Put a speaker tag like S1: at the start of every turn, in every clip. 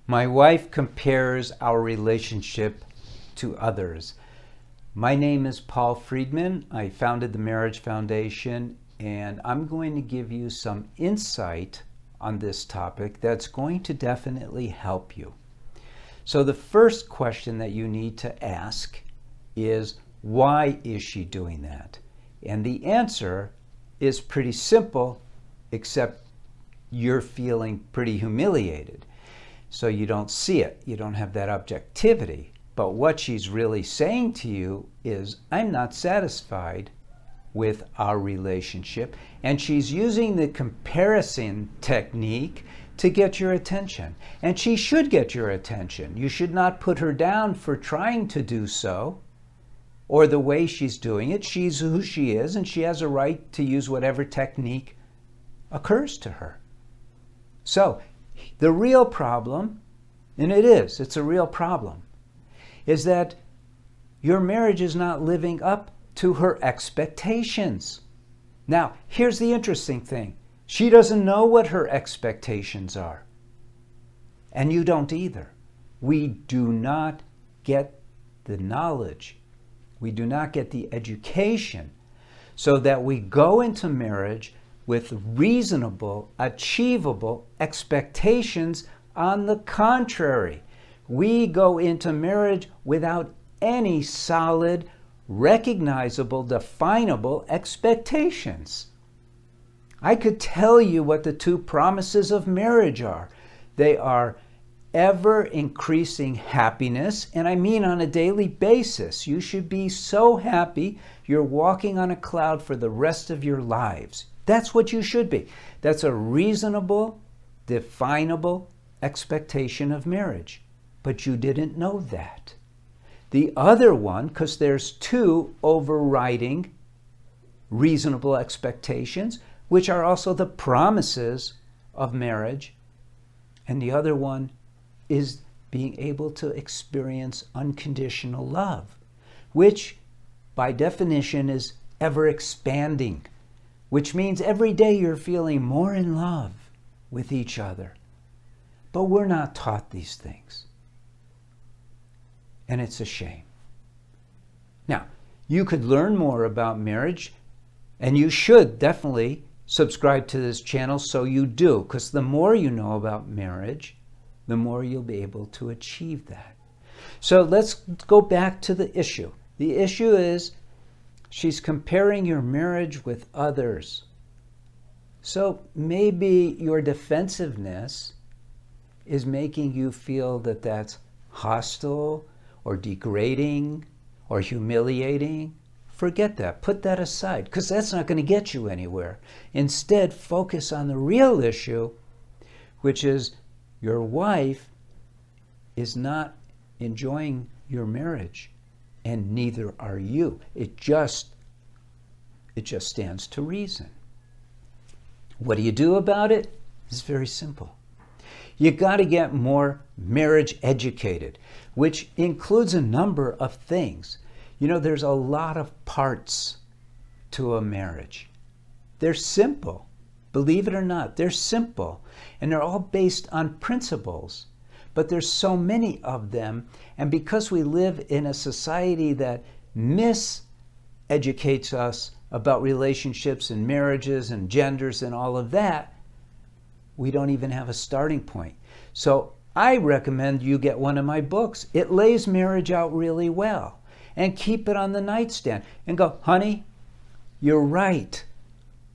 S1: My wife compares our relationship to others. My name is Paul Friedman. I founded the Marriage Foundation, and I'm going to give you some insight on this topic that's going to definitely help you. So the first question that you need to ask is, why is she doing that? And the answer is pretty simple, except you're feeling pretty humiliated. So you don't see it. You don't have that objectivity. But what she's really saying to you is, I'm not satisfied with our relationship. And she's using the comparison technique to get your attention. And she should get your attention. You should not put her down for trying to do so or the way she's doing it. She's who she is, and she has a right to use whatever technique occurs to her. So the real problem, and it's a real problem, is that your marriage is not living up to her expectations. Now, here's the interesting thing. She doesn't know what her expectations are. And you don't either. We do not get the knowledge. We do not get the education so that we go into marriage with reasonable, achievable expectations. On the contrary, we go into marriage without any solid, recognizable, definable expectations. I could tell you what the two promises of marriage are. They are ever increasing happiness, and I mean on a daily basis. You should be so happy you're walking on a cloud for the rest of your lives. That's what you should be. That's a reasonable, definable expectation of marriage. But you didn't know that. The other one, because there's two overriding reasonable expectations, which are also the promises of marriage, and the other one is being able to experience unconditional love, which by definition is ever expanding, which means every day you're feeling more in love with each other. But we're not taught these things. And it's a shame. Now, you could learn more about marriage, and you should definitely subscribe to this channel so you do, because the more you know about marriage, the more you'll be able to achieve that. So let's go back to the issue. The issue is she's comparing your marriage with others. So maybe your defensiveness is making you feel that that's hostile or degrading or humiliating. Forget that. Put that aside, because that's not going to get you anywhere. Instead, focus on the real issue, which is your wife is not enjoying your marriage, and neither are you. It just stands to reason. What do you do about it? It's very simple. You got to get more marriage educated, which includes a number of things. You know, there's a lot of parts to a marriage. They're simple. Believe it or not, they're simple. And they're all based on principles. But there's so many of them. And because we live in a society that miseducates us about relationships and marriages and genders and all of that, we don't even have a starting point. So I recommend you get one of my books. It lays marriage out really well. And keep it on the nightstand and go, honey, you're right.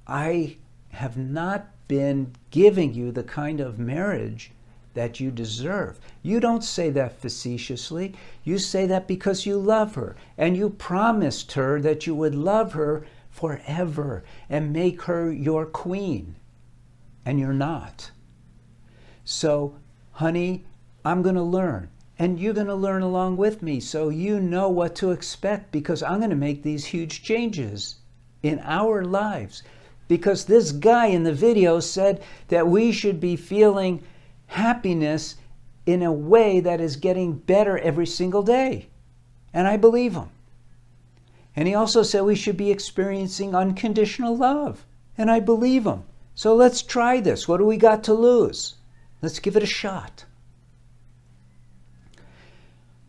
S1: I have not been giving you the kind of marriage that you deserve. You don't say that facetiously. You say that because you love her, and you promised her that you would love her forever and make her your queen, and you're not. So, honey, I'm going to learn. And you're going to learn along with me, so you know what to expect, because I'm going to make these huge changes in our lives. Because this guy in the video said that we should be feeling happiness in a way that is getting better every single day. And I believe him. And he also said we should be experiencing unconditional love. And I believe him. So let's try this. What do we got to lose? Let's give it a shot.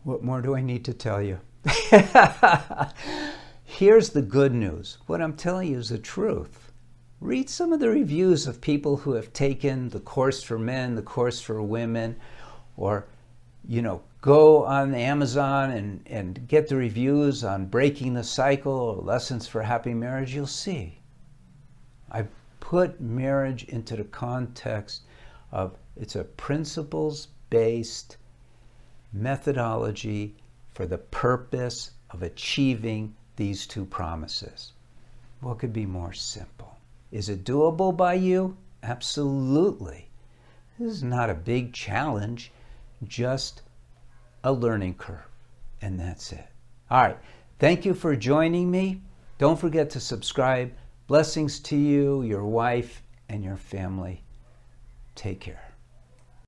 S1: What more do I need to tell you? Here's the good news. What I'm telling you is the truth. Read some of the reviews of people who have taken the course for men, the course for women, or, go on Amazon and get the reviews on Breaking the Cycle or Lessons for Happy Marriage. You'll see. I put marriage into the context of it's a principles-based methodology for the purpose of achieving these two promises. What could be more simple? Is it doable by you? Absolutely. This is not a big challenge, just a learning curve, and that's it. All right. Thank you for joining me. Don't forget to subscribe. Blessings to you, your wife, and your family. Take care.